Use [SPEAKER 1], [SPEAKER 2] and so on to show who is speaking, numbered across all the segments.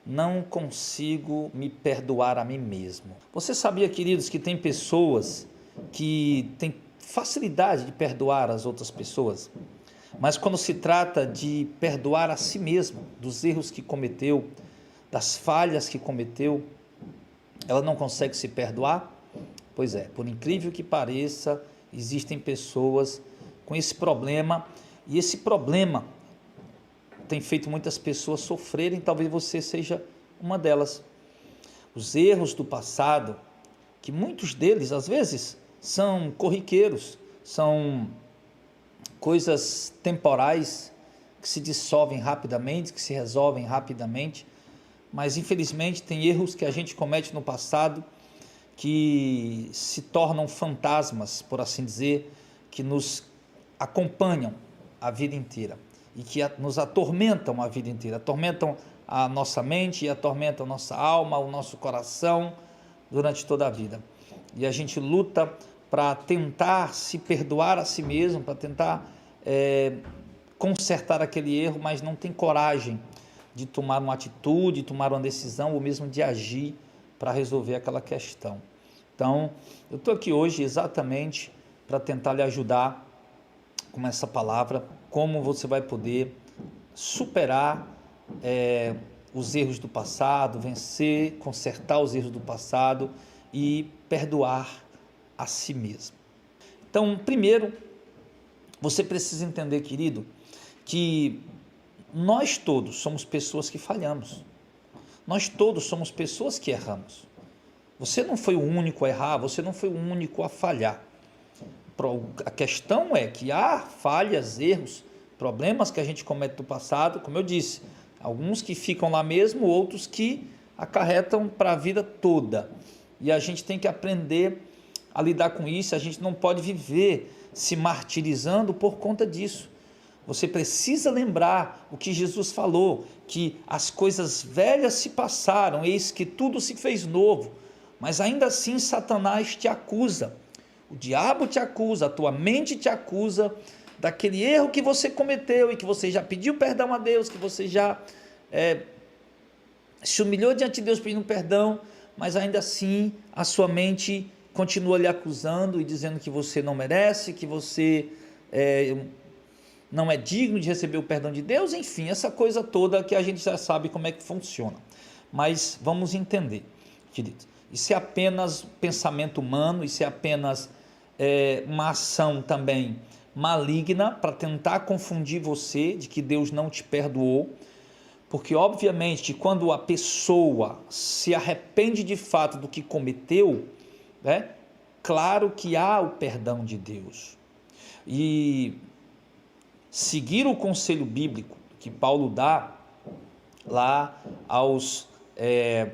[SPEAKER 1] não consigo me perdoar a mim mesmo. Você sabia, queridos, que tem pessoas que têm facilidade de perdoar as outras pessoas, mas quando se trata de perdoar a si mesmo, dos erros que cometeu, das falhas que cometeu, ela não consegue se perdoar? Pois é, por incrível que pareça, existem pessoas com esse problema, e esse problema tem feito muitas pessoas sofrerem, talvez você seja uma delas. Os erros do passado, que muitos deles, às vezes, são corriqueiros, são coisas temporais, que se dissolvem rapidamente, que se resolvem rapidamente, mas infelizmente tem erros que a gente comete no passado, que se tornam fantasmas, por assim dizer, que nos acompanham a vida inteira e que nos atormentam a vida inteira, atormentam a nossa mente, atormentam a nossa alma, o nosso coração durante toda a vida. E a gente luta para tentar se perdoar a si mesmo, para tentar consertar aquele erro, mas não tem coragem de tomar uma atitude, de tomar uma decisão ou mesmo de agir para resolver aquela questão. Então, eu estou aqui hoje exatamente para tentar lhe ajudar com essa palavra, como você vai poder superar os erros do passado, vencer, consertar os erros do passado e perdoar a si mesmo. Então, primeiro, você precisa entender, querido, que nós todos somos pessoas que falhamos. Nós todos somos pessoas que erramos. Você não foi o único a errar, você não foi o único a falhar. A questão é que há falhas, erros, problemas que a gente comete no passado, como eu disse, alguns que ficam lá mesmo, outros que acarretam para a vida toda. E a gente tem que aprender a lidar com isso, a gente não pode viver se martirizando por conta disso. Você precisa lembrar o que Jesus falou, que as coisas velhas se passaram, eis que tudo se fez novo, mas ainda assim Satanás te acusa, o diabo te acusa, a tua mente te acusa daquele erro que você cometeu e que você já pediu perdão a Deus, que você já se humilhou diante de Deus pedindo perdão, mas ainda assim a sua mente continua lhe acusando e dizendo que você não merece, que você não é digno de receber o perdão de Deus, enfim, essa coisa toda que a gente já sabe como é que funciona. Mas vamos entender, queridos, isso é apenas pensamento humano, isso é apenas uma ação também maligna para tentar confundir você de que Deus não te perdoou, porque obviamente quando a pessoa se arrepende de fato do que cometeu, claro que há o perdão de Deus. E seguir o conselho bíblico que Paulo dá lá aos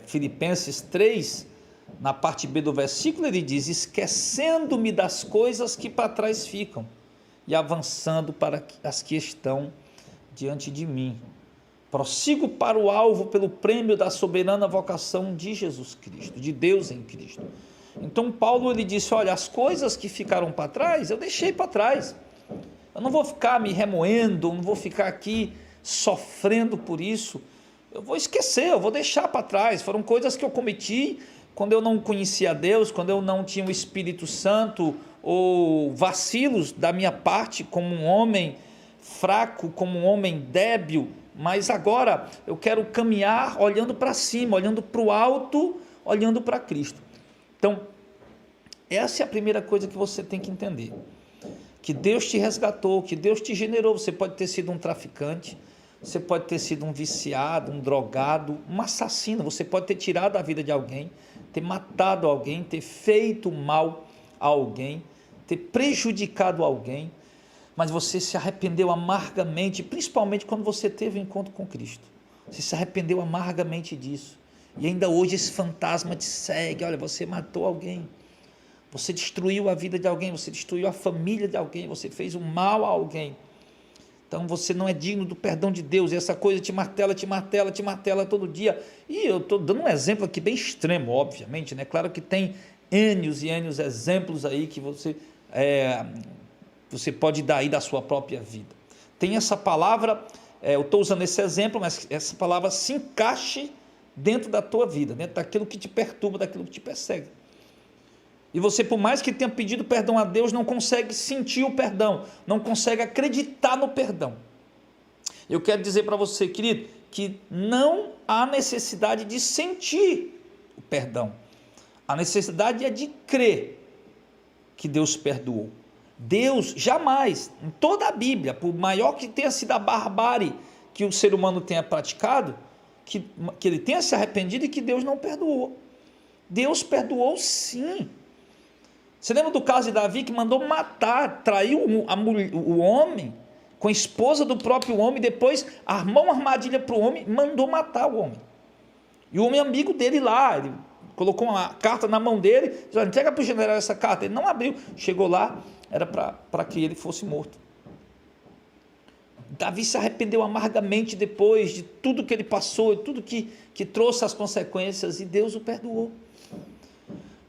[SPEAKER 1] Filipenses 3, na parte B do versículo, ele diz: esquecendo-me das coisas que para trás ficam e avançando para as que estão diante de mim. Prossigo para o alvo pelo prêmio da soberana vocação de Jesus Cristo, de Deus em Cristo. Então Paulo ele disse: olha, as coisas que ficaram para trás, eu deixei para trás. Eu não vou ficar me remoendo, não vou ficar aqui sofrendo por isso. Eu vou esquecer, eu vou deixar para trás. Foram coisas que eu cometi quando eu não conhecia Deus, quando eu não tinha o Espírito Santo, ou vacilos da minha parte como um homem fraco, como um homem débil. Mas agora eu quero caminhar olhando para cima, olhando para o alto, olhando para Cristo. Então, essa é a primeira coisa que você tem que entender. Que Deus te resgatou, que Deus te generou. Você pode ter sido um traficante, você pode ter sido um viciado, um drogado, um assassino. Você pode ter tirado a vida de alguém, ter matado alguém, ter feito mal a alguém, ter prejudicado alguém, mas você se arrependeu amargamente, principalmente quando você teve um encontro com Cristo. Você se arrependeu amargamente disso. E ainda hoje esse fantasma te segue. Olha, você matou alguém, você destruiu a vida de alguém, você destruiu a família de alguém, você fez um mal a alguém. Então você não é digno do perdão de Deus, e essa coisa te martela todo dia. E eu estou dando um exemplo aqui bem extremo, obviamente, né? Claro que tem ênios e ênios exemplos aí que você pode dar aí da sua própria vida. Tem essa palavra, eu estou usando esse exemplo, mas essa palavra se encaixe dentro da tua vida, dentro daquilo que te perturba, daquilo que te persegue. E você, por mais que tenha pedido perdão a Deus, não consegue sentir o perdão, não consegue acreditar no perdão. Eu quero dizer para você, querido, que não há necessidade de sentir o perdão. A necessidade é de crer que Deus perdoou. Deus jamais, em toda a Bíblia, por maior que tenha sido a barbárie que o ser humano tenha praticado, que ele tenha se arrependido e que Deus não perdoou. Deus perdoou sim. Você lembra do caso de Davi que mandou matar, traiu o homem com a esposa do próprio homem, depois armou uma armadilha para o homem, mandou matar o homem. E o homem amigo dele lá, ele colocou uma carta na mão dele, disse, entrega para o general essa carta. Ele não abriu, chegou lá, era para que ele fosse morto. Davi se arrependeu amargamente depois de tudo que ele passou, tudo que trouxe as consequências, e Deus o perdoou.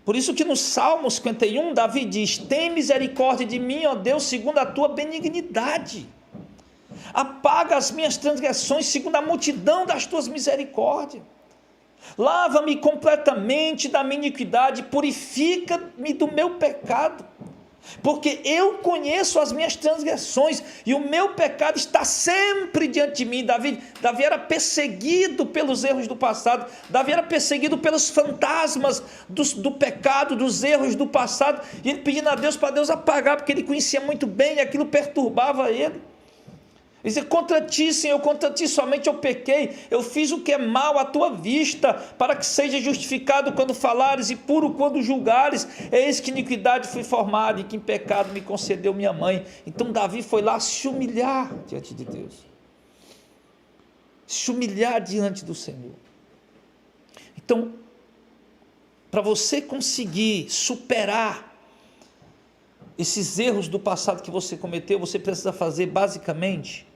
[SPEAKER 1] Por isso que no Salmo 51, Davi diz, tem misericórdia de mim, ó Deus, segundo a tua benignidade. Apaga as minhas transgressões, segundo a multidão das tuas misericórdias. Lava-me completamente da minha iniquidade, purifica-me do meu pecado. Porque eu conheço as minhas transgressões e o meu pecado está sempre diante de mim. Davi era perseguido pelos erros do passado, Davi era perseguido pelos fantasmas do pecado, dos erros do passado, e ele pedindo a Deus para Deus apagar, porque ele conhecia muito bem e aquilo perturbava ele. Ele dizia, contra ti, Senhor, contra ti somente eu pequei, eu fiz o que é mal à tua vista, para que seja justificado quando falares e puro quando julgares. Eis que iniquidade fui formado e que em pecado me concedeu minha mãe. Então Davi foi lá se humilhar diante de Deus, se humilhar diante do Senhor. Então, para você conseguir superar esses erros do passado que você cometeu, você precisa fazer basicamente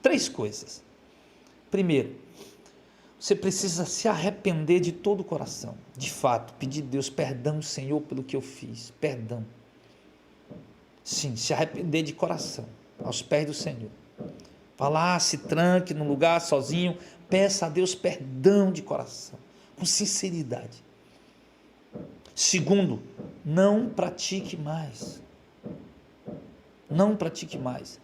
[SPEAKER 1] três coisas. Primeiro, você precisa se arrepender de todo o coração, de fato, pedir a Deus perdão, Senhor, pelo que eu fiz, perdão. Sim, se arrepender de coração, aos pés do Senhor. Vá lá, se tranque num lugar sozinho, peça a Deus perdão de coração, com sinceridade. Segundo, não pratique mais. Não pratique mais.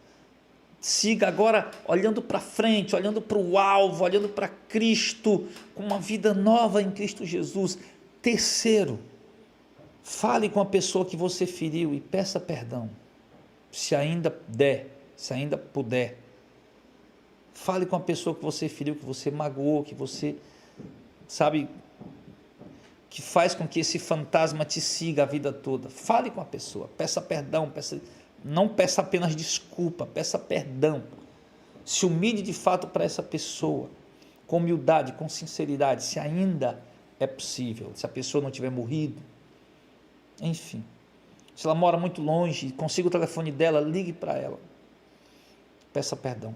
[SPEAKER 1] Siga agora olhando para frente, olhando para o alvo, olhando para Cristo, com uma vida nova em Cristo Jesus. Terceiro, fale com a pessoa que você feriu e peça perdão, se ainda puder. Fale com a pessoa que você feriu, que você magoou, que você, que faz com que esse fantasma te siga a vida toda. Fale com a pessoa, peça perdão, não peça apenas desculpa, peça perdão. Se humilhe de fato para essa pessoa, com humildade, com sinceridade, se ainda é possível, se a pessoa não tiver morrido. Enfim, se ela mora muito longe, consiga o telefone dela, ligue para ela, peça perdão.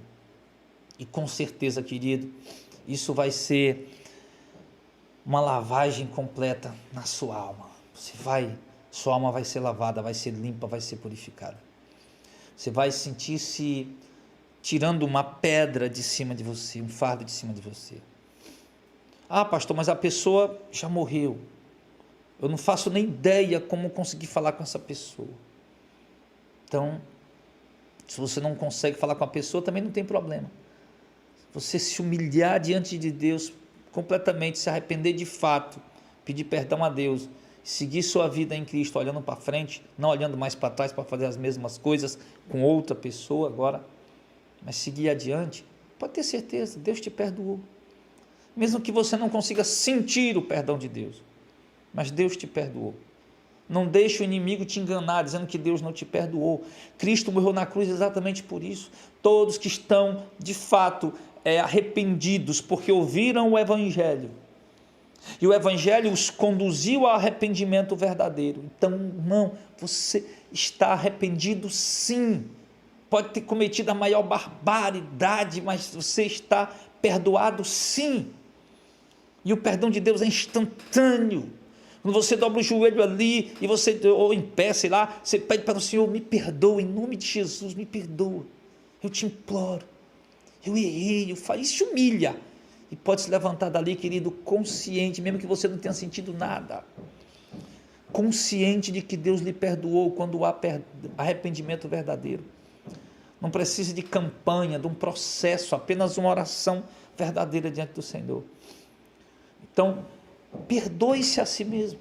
[SPEAKER 1] E com certeza, querido, isso vai ser uma lavagem completa na sua alma. Sua alma vai ser lavada, vai ser limpa, vai ser purificada. Você vai sentir-se tirando uma pedra de cima de você, um fardo de cima de você. Ah, pastor, mas a pessoa já morreu. Eu não faço nem ideia como conseguir falar com essa pessoa. Então, se você não consegue falar com a pessoa, também não tem problema. Você se humilhar diante de Deus completamente, se arrepender de fato, pedir perdão a Deus, seguir sua vida em Cristo, olhando para frente, não olhando mais para trás para fazer as mesmas coisas com outra pessoa agora, mas seguir adiante, pode ter certeza, Deus te perdoou. Mesmo que você não consiga sentir o perdão de Deus, mas Deus te perdoou. Não deixe o inimigo te enganar, dizendo que Deus não te perdoou. Cristo morreu na cruz exatamente por isso. Todos que estão, de fato, arrependidos, porque ouviram o Evangelho, e o Evangelho os conduziu ao arrependimento verdadeiro. Então, irmão, você está arrependido sim. Pode ter cometido a maior barbaridade, mas você está perdoado sim. E o perdão de Deus é instantâneo. Quando você dobra o joelho ali, e você, ou em pé, sei lá, você pede para o Senhor, me perdoa, em nome de Jesus, me perdoa. Eu te imploro. Eu errei, eu falei, se humilha. e pode se levantar dali, querido, consciente, mesmo que você não tenha sentido nada, consciente de que Deus lhe perdoou quando há arrependimento verdadeiro. Não precisa de campanha, de um processo, apenas uma oração verdadeira diante do Senhor. Então, perdoe-se a si mesmo.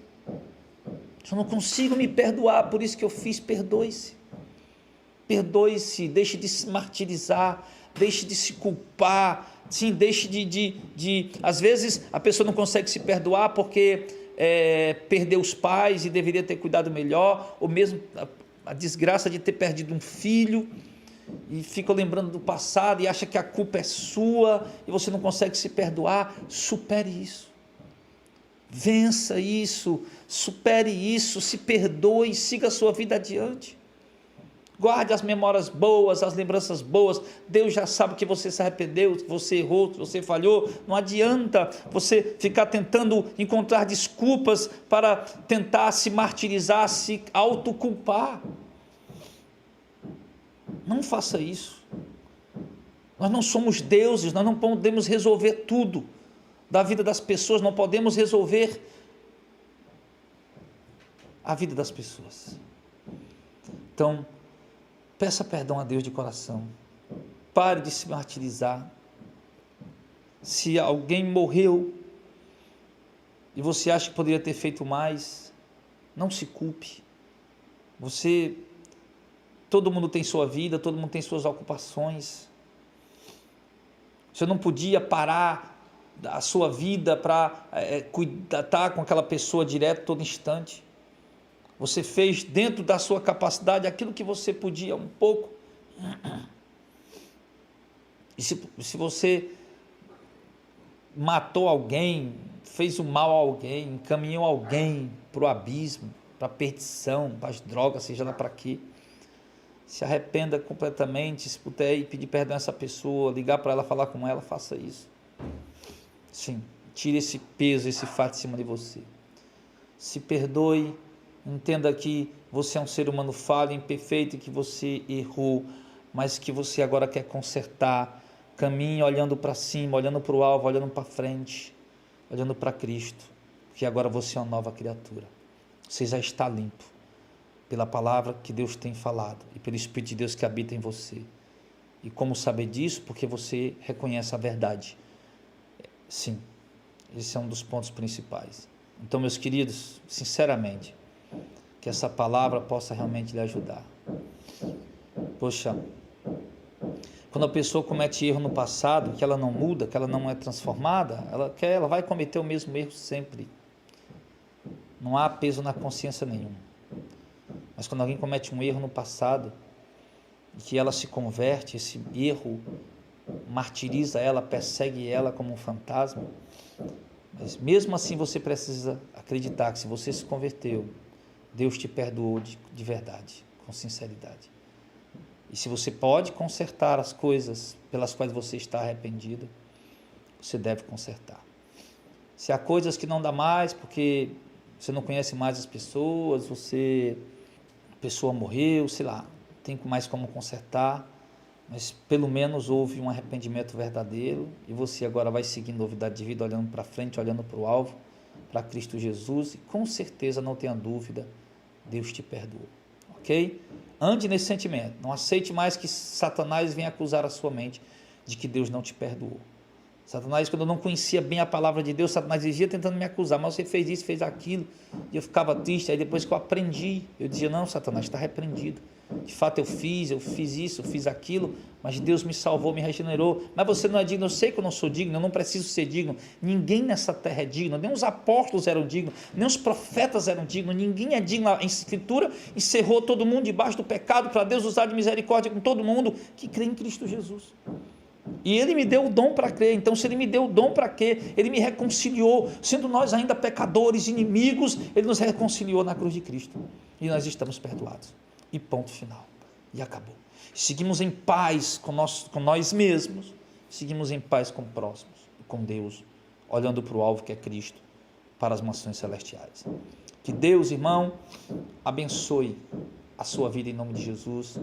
[SPEAKER 1] Eu não consigo me perdoar, por isso que eu fiz, perdoe-se. Perdoe-se, deixe de se martirizar, deixe de se culpar, sim, deixe às vezes a pessoa não consegue se perdoar porque perdeu os pais e deveria ter cuidado melhor, ou mesmo a desgraça de ter perdido um filho, e fica lembrando do passado e acha que a culpa é sua, e você não consegue se perdoar. Supere isso, vença isso, supere isso, se perdoe, siga a sua vida adiante. Guarde as memórias boas, as lembranças boas. Deus já sabe que você se arrependeu, que você errou, que você falhou. Não adianta você ficar tentando encontrar desculpas para tentar se martirizar, se autoculpar. Não faça isso. Nós não somos deuses, nós não podemos resolver tudo da vida das pessoas, não podemos resolver a vida das pessoas. Então, peça perdão a Deus de coração. Pare de se martirizar. Se alguém morreu e você acha que poderia ter feito mais, não se culpe. Todo mundo tem sua vida, todo mundo tem suas ocupações. Você não podia parar a sua vida para estar com aquela pessoa direto todo instante. Você fez dentro da sua capacidade aquilo que você podia um pouco. E se você matou alguém, fez o mal a alguém, encaminhou alguém para o abismo, para a perdição, para as drogas, seja lá para quê, se arrependa completamente. Se puder ir pedir perdão a essa pessoa, ligar para ela, falar com ela, faça isso. Sim, tire esse peso, esse fardo de cima de você. Se perdoe. Entenda que você é um ser humano falho, imperfeito, e que você errou, mas que você agora quer consertar. Caminhe olhando para cima, olhando para o alvo, olhando para frente, olhando para Cristo, porque agora você é uma nova criatura. Você já está limpo pela palavra que Deus tem falado e pelo Espírito de Deus que habita em você. E como saber disso? Porque você reconhece a verdade. Sim, esse é um dos pontos principais. Então, meus queridos, sinceramente, que essa palavra possa realmente lhe ajudar. Poxa, quando a pessoa comete erro no passado, que ela não muda, que ela não é transformada, ela vai cometer o mesmo erro sempre. Não há peso na consciência nenhum. Mas quando alguém comete um erro no passado, e que ela se converte, esse erro martiriza ela, persegue ela como um fantasma, mas mesmo assim você precisa acreditar que se você se converteu, Deus te perdoou de verdade, com sinceridade. E se você pode consertar as coisas pelas quais você está arrependido, você deve consertar. Se há coisas que não dá mais, porque você não conhece mais as pessoas, a pessoa morreu, sei lá, tem mais como consertar, mas pelo menos houve um arrependimento verdadeiro e você agora vai seguir novidade de vida, olhando para frente, olhando para o alvo, para Cristo Jesus, e com certeza, não tenha dúvida, Deus te perdoou, ok? Ande nesse sentimento, não aceite mais que Satanás venha acusar a sua mente de que Deus não te perdoou. Satanás, quando eu não conhecia bem a palavra de Deus, Satanás dizia tentando me acusar, mas você fez isso, fez aquilo, e eu ficava triste. Aí depois que eu aprendi, eu dizia, não, Satanás, está repreendido, de fato eu fiz isso, eu fiz aquilo, mas Deus me salvou, me regenerou. Mas você não é digno, eu sei que eu não sou digno, eu não preciso ser digno, ninguém nessa terra é digno, nem os apóstolos eram dignos, nem os profetas eram dignos, ninguém é digno. A Escritura encerrou todo mundo debaixo do pecado, para Deus usar de misericórdia com todo mundo que crê em Cristo Jesus. E Ele me deu o dom para crer. Então, se Ele me deu o dom para crer, Ele me reconciliou, sendo nós ainda pecadores, inimigos, Ele nos reconciliou na cruz de Cristo, e nós estamos perdoados, e ponto final, e acabou. Seguimos em paz com nós mesmos, seguimos em paz com próximos, com Deus, olhando para o alvo que é Cristo, para as mansões celestiais. Que Deus, irmão, abençoe a sua vida em nome de Jesus.